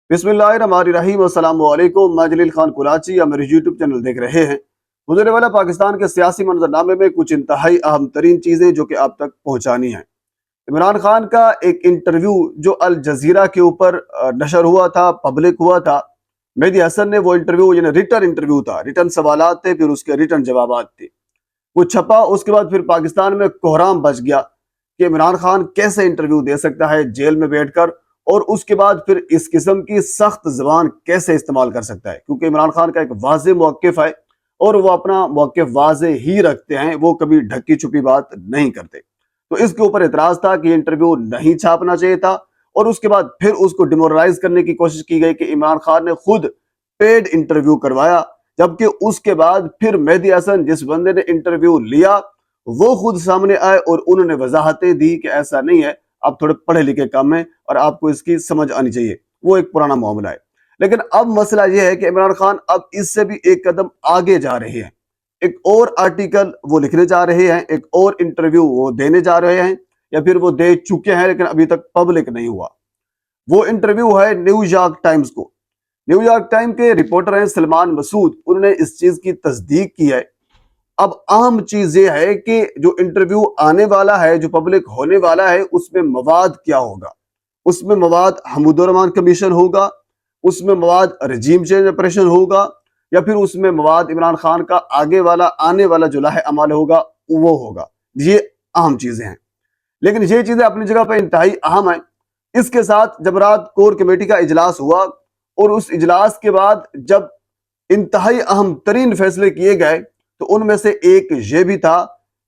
बिस्मिल्लाहिर्रहमानिर्रहीम। अस्सलाम वालेकुम। मैं जलील खान कुराची, या मेरे यूट्यूब चैनल देख रहे हैं। गुजरने वाला पाकिस्तान के सियासी मंजरनामे में कुछ इंतहाई अहम तरीन चीज़ें जो कि आप तक पहुँचानी हैं। इमरान खान का एक इंटरव्यू जो अल जजीरा के ऊपर नशर हुआ था, पब्लिक हुआ था। मेहदी हसन ने वो इंटरव्यू, यानी रिटर्न इंटरव्यू था, रिटर्न सवालात थे, फिर उसके रिटर्न जवाबात थे, वो छपा। उसके बाद फिर पाकिस्तान में कोहराम बच गया कि इमरान खान कैसे इंटरव्यू दे सकता है जेल में बैठकर, और उसके बाद फिर इस किस्म की सख्त जबान कैसे इस्तेमाल कर सकता है, क्योंकि इमरान खान का एक वाज़ेह मौक़िफ़ है और वो अपना मौक़िफ़ वाज़ेह ही रखते हैं, वो कभी ढकी छुपी बात नहीं करते। तो इसके ऊपर एतराज़ था कि इंटरव्यू नहीं छापना चाहिए था, और उसके बाद फिर उसको डिमोरलाइज करने की कोशिश की गई कि इमरान खान ने खुद पेड इंटरव्यू करवाया, जबकि उसके बाद फिर मेहदी हसन, जिस बंदे ने इंटरव्यू लिया, वो खुद सामने आए और उन्होंने वजाहतें दी कि ऐसा नहीं है, आप थोड़े पढ़े लिखे कम हैं और आपको इसकी समझ आनी चाहिए। वो एक पुराना मामला है। लेकिन अब मसला यह है कि इमरान खान अब इससे भी एक कदम आगे जा रहे हैं। एक और आर्टिकल वो लिखने जा रहे हैं, एक और इंटरव्यू वो देने जा रहे हैं, या फिर वो दे चुके हैं लेकिन अभी तक पब्लिक नहीं हुआ। वो इंटरव्यू है न्यूयॉर्क टाइम्स को। न्यूयॉर्क टाइम के रिपोर्टर हैं सलमान मसूद, उन्होंने इस चीज की तस्दीक की है। अब अहम चीज ये है कि जो इंटरव्यू आने वाला है, जो पब्लिक होने वाला है, उसमें मवाद क्या होगा। उसमें मवाद हमीदुर रहमान कमीशन होगा, उसमें मवाद रजीम चेंज ऑपरेशन होगा, या फिर उसमें मवाद इमरान खान का आगे वाला आने वाला जो लाहे अमाल होगा वो होगा। ये अहम चीजें हैं, लेकिन ये चीजें अपनी जगह पर इंतहाई अहम है। इसके साथ जब रात कोर कमेटी का इजलास हुआ, और उस इजलास के बाद जब इंतहाई अहम तरीन फैसले किए गए, तो उनमें से एक ये भी था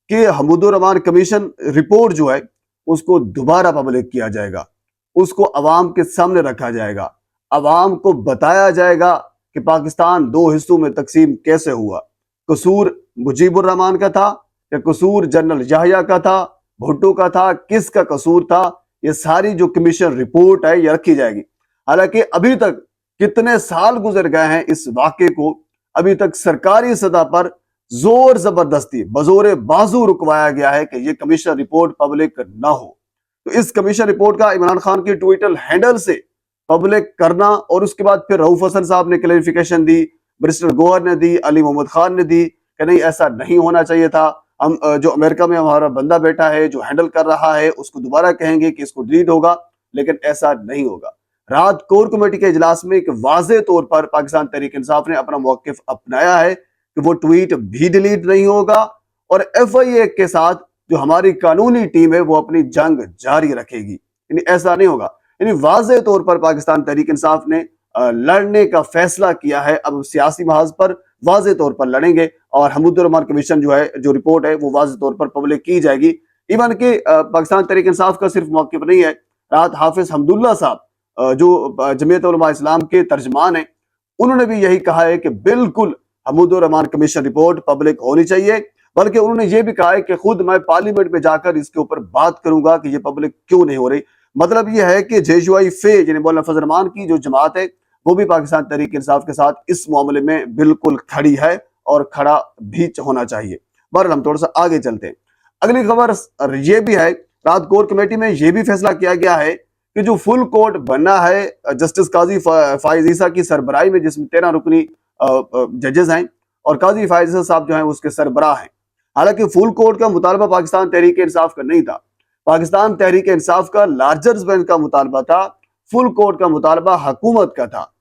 कि हमीदुर रहमान कमीशन रिपोर्ट जो है उसको दोबारा पब्लिक किया जाएगा, उसको अवाम के सामने रखा जाएगा, अवाम को बताया जाएगा कि पाकिस्तान दो हिस्सों में तकसीम कैसे हुआ। कसूर मुजीबुर रहमान का था या कसूर जनरल याहिया का था, भुट्टो का था, किसका कसूर था, ये सारी जो कमीशन रिपोर्ट है ये रखी जाएगी। हालांकि अभी तक कितने साल गुजर गए हैं इस वाक़े को, अभी तक सरकारी सतह पर जोर जबरदस्ती बजोरे बाजू रुकवाया गया है कि ये कमीशन रिपोर्ट पब्लिक ना हो। तो इस कमीशन रिपोर्ट का इमरान खान की ट्विटर हैंडल से पब्लिक करना, और उसके बाद फिर रऊफ हसन साहब ने क्लैरिफिकेशन दी, बैरिस्टर गौहर ने दी, अली मोहम्मद खान ने दी कि नहीं ऐसा नहीं होना चाहिए था। हम जो अमेरिका में हमारा बंदा बैठा है जो हैंडल कर रहा है, उसको दोबारा कहेंगे कि इसको डिलीट होगा, लेकिन ऐसा नहीं होगा। रात कोर कमेटी के इजलास में एक वाज़े तौर पर पाकिस्तान तहरीक इंसाफ ने अपना मौक़िफ़ अपनाया है कि वो ट्वीट भी डिलीट नहीं होगा, और FIA के साथ जो हमारी कानूनी टीम है वो अपनी जंग जारी रखेगी। यानी ऐसा नहीं होगा। यानी वाज़े तौर पर पाकिस्तान तहरीक इंसाफ ने लड़ने का फैसला किया है। अब सियासी महाज पर वाज़े तौर पर लड़ेंगे, और हमीदुर रहमान कमीशन जो है, जो रिपोर्ट है, वो वाज़े तौर पर पब्लिक की जाएगी। इवन कि पाकिस्तान तहरीक इंसाफ का सिर्फ मौक़िफ़ नहीं है। रात हाफिज हमदुल्ला साहब जो जमीयत उलमा इस्लाम के तर्जमान हैं, उन्होंने भी यही कहा है कि बिल्कुल Hamidur Rahman commission report public होनी चाहिए। बल्कि उन्होंने ये भी कहा है कि खुद मैं पार्लियामेंट में जाकर इसके ऊपर बात करूंगा कि ये पब्लिक क्यों नहीं हो रही। मतलब ये है कि JUI फे यानी मौलाना फजल रहमान की जो जमात है वो भी पाकिस्तान तहरीक इंसाफ के साथ इस मामले में बिल्कुल खड़ी है, और खड़ा भी होना चाहिए। बहरहाल हम थोड़ा सा आगे चलते हैं। अगली खबर ये भी है, रात कोर कमेटी में ये भी फैसला किया गया है कि जो फुल कोर्ट बनना है जस्टिस काजी फाइज ईसा की सरबराही में, जिसमें 13 रुकनी जजेस हैं, और काजी फाइज ईसा साहब जो हैं उसके सरबराह हैं। हालांकि फुल कोर्ट का मुतालबा पाकिस्तान तहरीक इंसाफ का नहीं था, पाकिस्तान तहरीक इंसाफ का लार्जर बेंच का मुतालबा था, फुल कोर्ट का मुतालबा हुकूमत का था।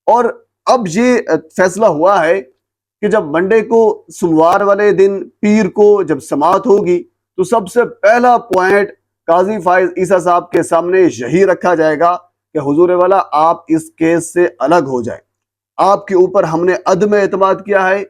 और अब ये फैसला हुआ है कि जब मंडे को, सोमवार वाले दिन, पीर को जब समाअत होगी, तो सबसे पहला पॉइंट काजी फाइज ईसा साहब के सामने यही रखा जाएगा कि हुजूर वाला आप इस केस से अलग हो जाए। आपके ऊपर हमने अदम एतमाद किया है,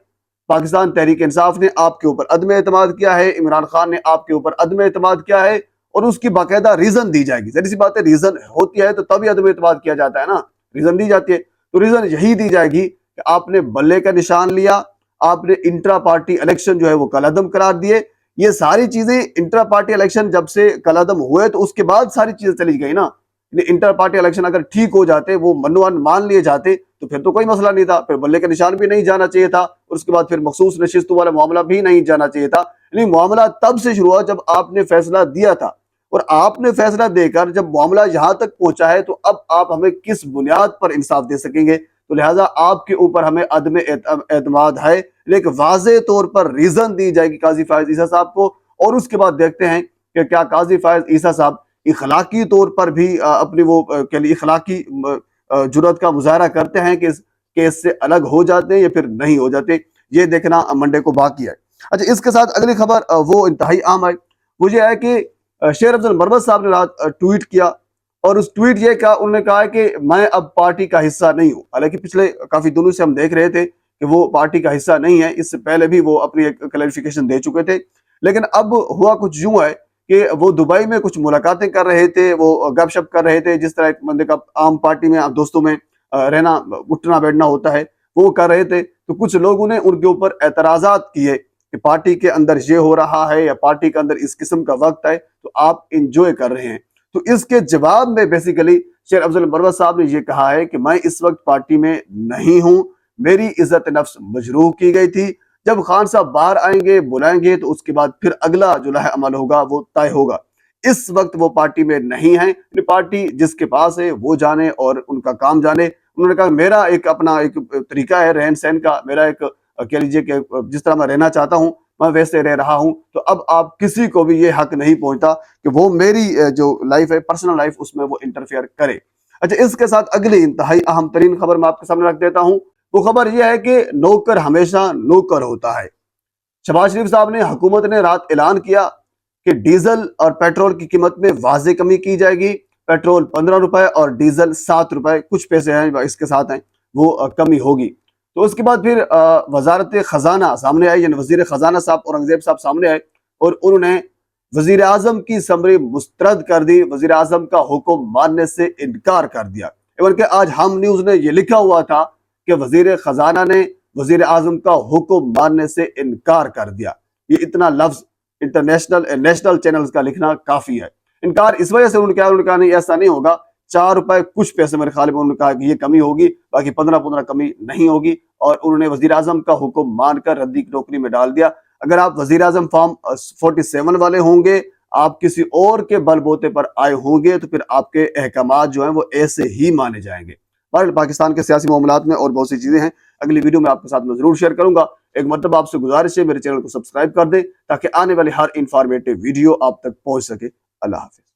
पाकिस्तान तहरीक इंसाफ ने आपके ऊपर अदम एतमाद किया है, इमरान खान ने आपके ऊपर अदम एतमाद किया है, और उसकी बाकायदा रीजन दी जाएगी। जैसी बात है, रीजन होती है तो तभी अदम एतमाद किया जाता है ना, रीजन दी जाती है। तो रीजन यही दी जाएगी कि आपने बल्ले का निशान लिया, आपने इंट्रा पार्टी इलेक्शन जो है वो कलअदम करार दिए। ये सारी चीजें, इंट्रा पार्टी इलेक्शन जब से कलअदम हुए तो उसके बाद सारी चीजें चली गई ना। इंटर पार्टी इलेक्शन अगर ठीक हो जाते, वो मनोवन मान लिए जाते, तो फिर तो कोई मसला नहीं था, फिर बल्ले का निशान भी नहीं जाना चाहिए था, और उसके बाद फिर मखसूस नशिस्तों वाला मामला भी नहीं जाना चाहिए था। यानी मामला तब से शुरू हुआ जब आपने फैसला दिया था, اور آپ نے فیصلہ دے کر جب معاملہ یہاں تک پہنچا ہے تو اب آپ ہمیں کس بنیاد پر انصاف دے سکیں گے؟ تو لہٰذا آپ کے اوپر ہمیں عدم اعتماد ہے، لیکن واضح طور پر ریزن دی جائے گی قاضی فائز عیسیٰ صاحب کو، اور اس کے بعد دیکھتے ہیں کہ کیا قاضی فائز عیسیٰ صاحب اخلاقی طور پر بھی اپنی وہ اخلاقی جرات کا مظاہرہ کرتے ہیں کہ اس کیس سے الگ ہو جاتے ہیں یا پھر نہیں ہو جاتے۔ یہ دیکھنا منڈے کو باقی ہے۔ اچھا، اس کے ساتھ اگلی خبر وہ انتہائی اہم ہے، وہ یہ ہے کہ شیر افضل مروت صاحب نے رات ٹویٹ کیا، اور اس ٹویٹ یہ کہا، انہوں نے کہا کہ میں اب پارٹی کا حصہ نہیں ہوں۔ حالانکہ پچھلے کافی دنوں سے ہم دیکھ رہے تھے کہ وہ پارٹی کا حصہ نہیں ہے، اس سے پہلے بھی وہ اپنی ایک کلیریفیکیشن دے چکے تھے، لیکن اب ہوا کچھ یوں ہے کہ وہ دبئی میں کچھ ملاقاتیں کر رہے تھے، وہ گپ شپ کر رہے تھے، جس طرح ایک بندے کا عام پارٹی میں دوستوں میں رہنا اٹھنا بیٹھنا ہوتا ہے، وہ کر رہے تھے۔ تو کچھ لوگوں نے ان کے اوپر اعتراضات کیے کہ پارٹی کے اندر یہ ہو رہا ہے یا پارٹی کے اندر اس قسم کا وقت ہے تو آپ انجوائے کر رہے ہیں۔ تو اس کے جواب میں بیسیکلی شیر افضل مروت صاحب نے یہ کہا ہے کہ میں اس وقت پارٹی میں نہیں ہوں، میری عزت نفس مجروح کی گئی تھی، جب خان صاحب باہر آئیں گے بلائیں گے تو اس کے بعد پھر اگلا جو ہے عمل ہوگا وہ طے ہوگا۔ اس وقت وہ پارٹی میں نہیں ہیں، پارٹی جس کے پاس ہے وہ جانے اور ان کا کام جانے۔ انہوں نے کہا میرا ایک اپنا ایک طریقہ ہے رہن سہن کا، میرا ایک کہہ لیجیے کہ جس طرح میں رہنا چاہتا ہوں میں ویسے رہ رہا ہوں، تو اب آپ کسی کو بھی یہ حق نہیں پہنچتا کہ وہ میری جو لائف ہے پرسنل لائف اس میں وہ انٹرفیئر کرے۔ اچھا، اس کے ساتھ اگلی انتہائی اہم ترین خبر میں آپ کے سامنے رکھ دیتا ہوں۔ وہ خبر یہ ہے کہ نوکر ہمیشہ نوکر ہوتا ہے۔ شہباز شریف صاحب نے حکومت نے رات اعلان کیا کہ ڈیزل اور پیٹرول کی قیمت میں واضح کمی کی جائے گی، پیٹرول 15 روپے اور ڈیزل 7 روپے، کچھ پیسے ہیں اس کے ساتھ ہیں وہ کمی ہوگی۔ تو اس کے بعد پھر وزارت خزانہ سامنے آئی، یعنی وزیر خزانہ صاحب اورنگزیب صاحب سامنے آئے اور انہوں نے وزیر اعظم کی سمری مسترد کر دی، وزیر اعظم کا حکم ماننے سے انکار کر دیا۔ ایون کہ آج ہم نیوز نے یہ لکھا ہوا تھا کہ وزیر خزانہ نے وزیر اعظم کا حکم ماننے سے انکار کر دیا۔ یہ اتنا لفظ انٹرنیشنل نیشنل چینلز کا لکھنا کافی ہے۔ انکار اس وجہ سے انہوں نے کہا نہیں ایسا نہیں ہوگا، 4 روپے کچھ پیسے میرے خیال میں انہوں نے کہا کہ یہ کمی ہوگی، باقی 15 کمی نہیں ہوگی، اور انہوں نے وزیر اعظم کا حکم مان کر ردی کی ٹوکری میں ڈال دیا۔ اگر آپ وزیر اعظم فارم 47 والے ہوں گے، آپ کسی اور کے بل بوتے پر آئے ہوں گے، تو پھر آپ کے احکامات جو ہیں وہ ایسے ہی مانے جائیں گے۔ پاکستان کے سیاسی معاملات میں اور بہت سی چیزیں ہیں، اگلی ویڈیو میں آپ کے ساتھ میں ضرور شیئر کروں گا۔ ایک مرتبہ آپ سے گزارش ہے میرے چینل کو سبسکرائب کر دیں تاکہ آنے والی ہر انفارمیٹیو ویڈیو آپ تک پہنچ سکے۔ اللہ حافظ۔